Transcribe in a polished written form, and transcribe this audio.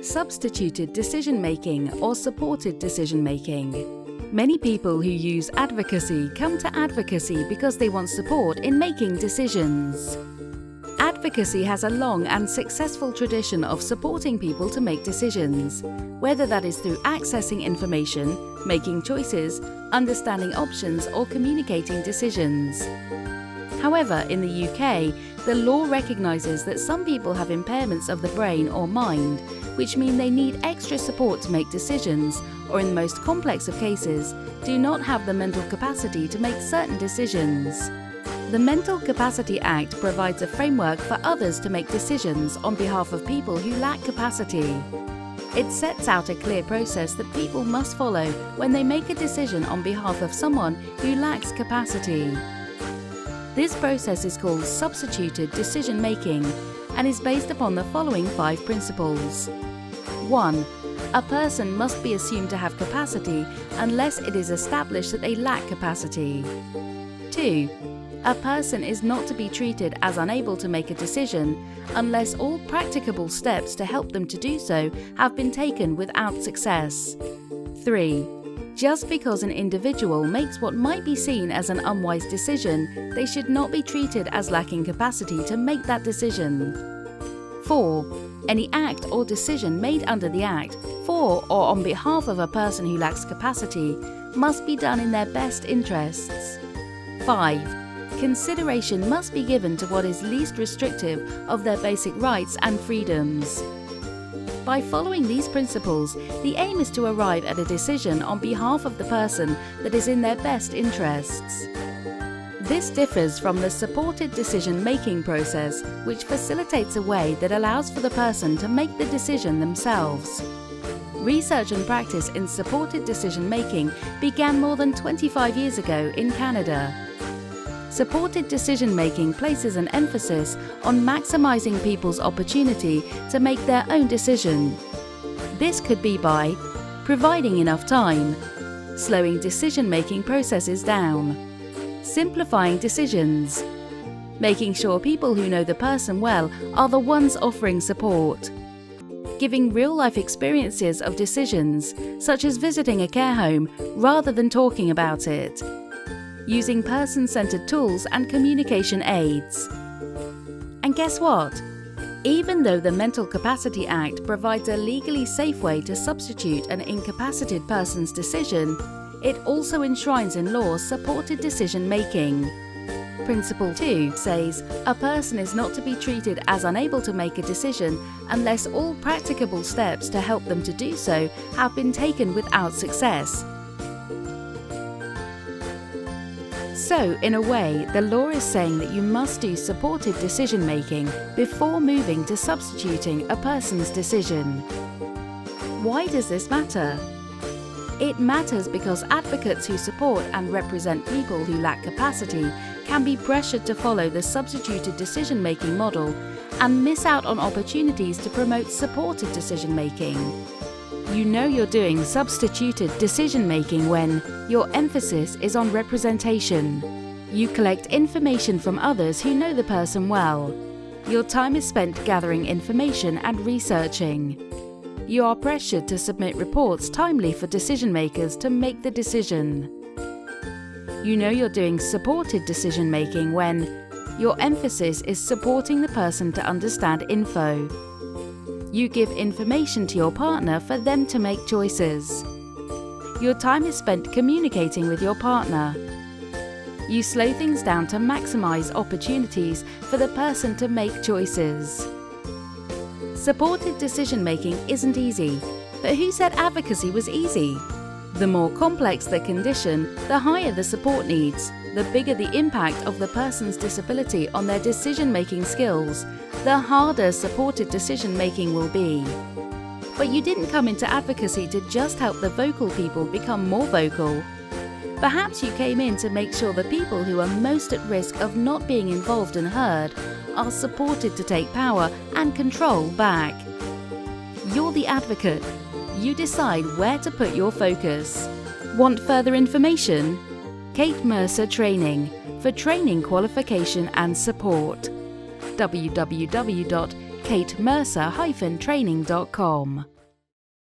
Substituted decision-making or supported decision-making. Many people who use advocacy come to advocacy because they want support in making decisions. Advocacy has a long and successful tradition of supporting people to make decisions, whether that is through accessing information, making choices, understanding options, or communicating decisions. However, in the UK, the law recognises that some people have impairments of the brain or mind, which mean they need extra support to make decisions, or in the most complex of cases, do not have the mental capacity to make certain decisions. The Mental Capacity Act provides a framework for others to make decisions on behalf of people who lack capacity. It sets out a clear process that people must follow when they make a decision on behalf of someone who lacks capacity. This process is called substituted decision-making and is based upon the following 5 principles. 1. A person must be assumed to have capacity unless it is established that they lack capacity. 2. A person is not to be treated as unable to make a decision unless all practicable steps to help them to do so have been taken without success. 3. Just because an individual makes what might be seen as an unwise decision, they should not be treated as lacking capacity to make that decision. 4. Any act or decision made under the Act for or on behalf of a person who lacks capacity must be done in their best interests. 5. Consideration must be given to what is least restrictive of their basic rights and freedoms. By following these principles, the aim is to arrive at a decision on behalf of the person that is in their best interests. This differs from the supported decision-making process, which facilitates a way that allows for the person to make the decision themselves. Research and practice in supported decision-making began more than 25 years ago in Canada. Supported decision-making places an emphasis on maximizing people's opportunity to make their own decision. This could be by providing enough time, slowing decision-making processes down, simplifying decisions, making sure people who know the person well are the ones offering support, giving real-life experiences of decisions, such as visiting a care home rather than talking about it, using person-centered tools and communication aids. And guess what? Even though the Mental Capacity Act provides a legally safe way to substitute an incapacitated person's decision, it also enshrines in law supported decision-making. Principle 2 says, a person is not to be treated as unable to make a decision unless all practicable steps to help them to do so have been taken without success. So, in a way, the law is saying that you must do supported decision-making before moving to substituting a person's decision. Why does this matter? It matters because advocates who support and represent people who lack capacity can be pressured to follow the substituted decision-making model and miss out on opportunities to promote supported decision-making. You know you're doing substituted decision-making when your emphasis is on representation. You collect information from others who know the person well. Your time is spent gathering information and researching. You are pressured to submit reports timely for decision-makers to make the decision. You know you're doing supported decision-making when your emphasis is supporting the person to understand info. You give information to your partner for them to make choices. Your time is spent communicating with your partner. You slow things down to maximize opportunities for the person to make choices. Supported decision-making isn't easy, but who said advocacy was easy? The more complex the condition, the higher the support needs, the bigger the impact of the person's disability on their decision-making skills, the harder supported decision-making will be. But you didn't come into advocacy to just help the vocal people become more vocal. Perhaps you came in to make sure the people who are most at risk of not being involved and heard are supported to take power and control back. You're the advocate. You decide where to put your focus. Want further information? Kate Mercer Training for training qualification and support. www.katemercer-training.com